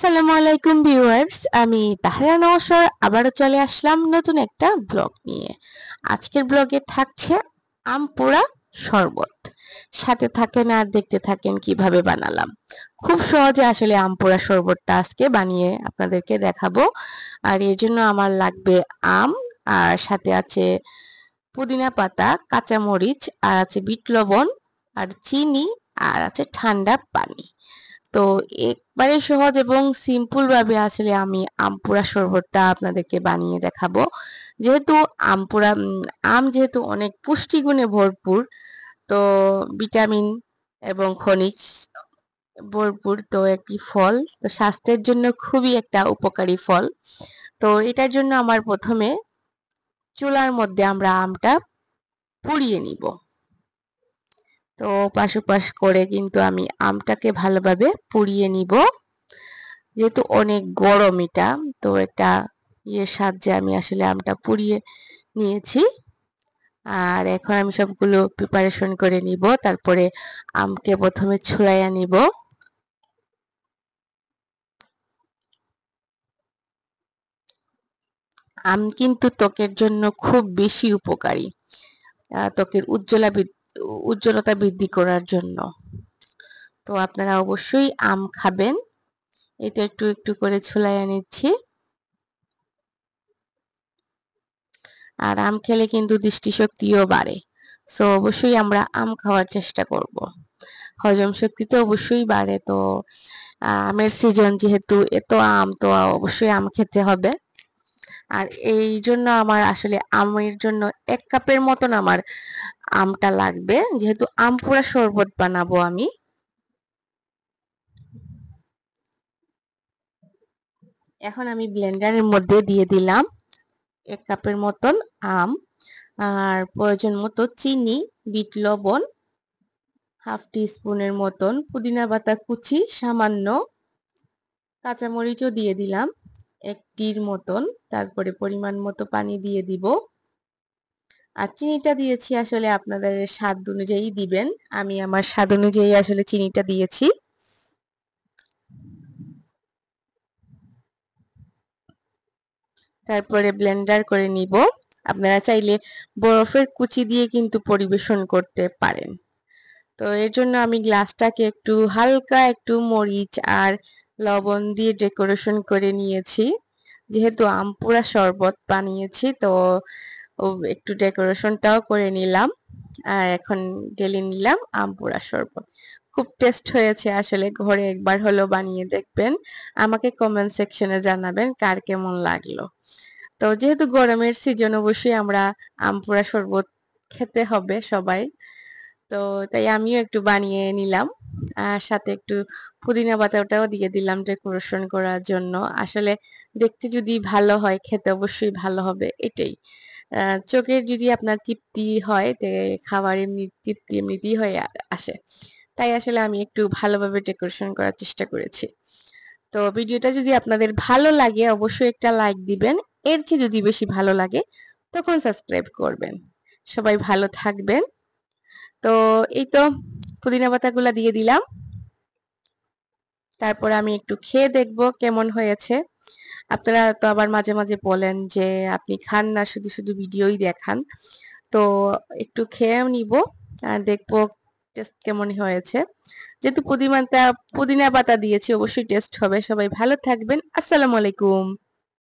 আসসালামু আলাইকুম ভিউয়ার্স, আমি তাহরা নওশর আবারও চলে আসলাম নতুন একটা ব্লগ নিয়ে। আজকের ব্লগে থাকছে আম পোড়া শরবত। সাথে থাকেন আর দেখতে থাকেন কিভাবে বানালাম। খুব সহজে আসলে আম পোড়া শরবতটা আজকে বানিয়ে আপনাদেরকে দেখাবো। আর এর জন্য আমার লাগবে আম, আর সাথে আছে পুদিনা পাতা, কাঁচা মরিচ, আর আছে বিট লবণ, আর চিনি, আর আছে ঠান্ডা পানি। তো একবারে সহজ এবং সিম্পল ভাবে আসলে আমি আম পোড়া শরবতটা আপনাদেরকে বানিয়ে দেখাবো। যেহেতু আম পোড়া আম যেহেতু অনেক পুষ্টিগুণে ভরপুর, তো ভিটামিন এবং খনিজ ভরপুর, তো একটি ফল, তো স্বাস্থ্যের জন্য খুবই একটা উপকারী ফল। তো এটার জন্য আমার প্রথমে চুলার মধ্যে আমরা আমটা পুড়িয়ে নিব। তো পাশাপাশ করে কিন্তু আমি আমটাকে ভালোভাবে পুড়িয়ে নিব। যেহেতু অনেক গরম এটা, তো একটা সাহায্যে আমি আসলে আমটা পুড়িয়ে নিয়েছি। আর এখন আমি সবগুলো প্রিপারেশন করে নিব। তারপরে আমকে প্রথমে ছুলাইয়া নিব। আম কিন্তু ত্বকের জন্য খুব বেশি উপকারী, ত্বকের উজ্জ্বলতা বৃদ্ধি করার জন্য। তো আপনারা অবশ্যই আম খাবেন। এটা একটু একটু করে ছুলাইয়া নিচ্ছি। আর আম খেলে কিন্তু দৃষ্টিশক্তিও বাড়ে। সো অবশ্যই আমরা আম খাওয়ার চেষ্টা করব। হজম শক্তি তো অবশ্যই বাড়ে। তো আমের সিজন যেহেতু, এত আম, তো অবশ্যই আম খেতে হবে। আর এই জন্য আমার আসলে আমের জন্য 1 কাপের মতন আমার আমটা লাগবে, যেহেতু আম পোড়া শরবত বানাবো আমি। এখন আমি ব্লেন্ডারের মধ্যে দিয়ে দিলাম 1 কাপের মতন আম, আর প্রয়োজন মতো চিনি, বিট লবণ, হাফ টি স্পুনের মতন পুদিনা পাতা কুচি, সামান্য কাঁচামরিচও দিয়ে দিলাম 1 টির মতন। তারপরে পরিমাণ মতো পানি দিয়ে দিব। আর চিনিটা দিয়েছি আসলে আপনাদের স্বাদ অনুযায়ী দিবেন। আমি আমার স্বাদ অনুযায়ী আসলে চিনিটা দিয়েছি। তারপরে ব্লেন্ডার করে নিব। আপনারা চাইলে বরফের কুচি দিয়ে কিন্তু পরিবেশন করতে পারেন। তো এর জন্য আমি গ্লাসটাকে একটু হালকা একটু মরিচ আর লবণ দিয়ে ডেকোরেশন করে নিয়েছি। যেহেতু আম পোড়া শরবত বানিয়েছি, তো একটু ডেকোরেশনটাও করে নিলাম। আর এখন ঢেলে নিলাম আম পোড়া শরবত। খুব টেস্ট হয়েছে আসলে, ঘরে একবার হলেও বানিয়ে দেখবেন। আমাকে কমেন্ট সেকশনে জানাবেন কার কেমন লাগলো। তো যেহেতু গরমের সিজন, অবশ্যই আমরা আম পোড়া শরবত খেতে হবে সবাই। তো তাই আমিও একটু বানিয়ে নিলাম। আর সাথে একটু পুদিনা পাতাটাও দিয়ে দিলাম ডেকোরেশন করার জন্য। আসলে দেখতে যদি ভালো হয়, খেতে অবশ্যই ভালো হবে, এটাই। চোখের যদি আপনার তৃপ্তি হয়, তে খাবার এমনি তৃপ্তি এমনিতেই হয়ে আসে। তাই আসলে আমি একটু ভালোভাবে ডেকোরেশন করার চেষ্টা করেছি। তো ভিডিওটা যদি আপনাদের ভালো লাগে, অবশ্যই একটা লাইক দিবেন। এর চেয়ে যদি বেশি ভালো লাগে, তখন সাবস্ক্রাইব করবেন। সবাই ভালো থাকবেন। তো এই তো পুদিনা পাতাগুলা দিয়ে দিলাম। তারপর আমি একটু খেয়ে দেখব কেমন হয়েছে। আপনারা তো আবার মাঝে মাঝে বলেন যে আপনি খান না, শুধু শুধু ভিডিওই দেখান। তো একটু খেয়েও নিব আর দেখবো টেস্ট কেমন হয়েছে। যেহেতু পুদিনা পাতা দিয়েছি, অবশ্যই টেস্ট হবে। সবাই ভালো থাকবেন। আসসালামু আলাইকুম।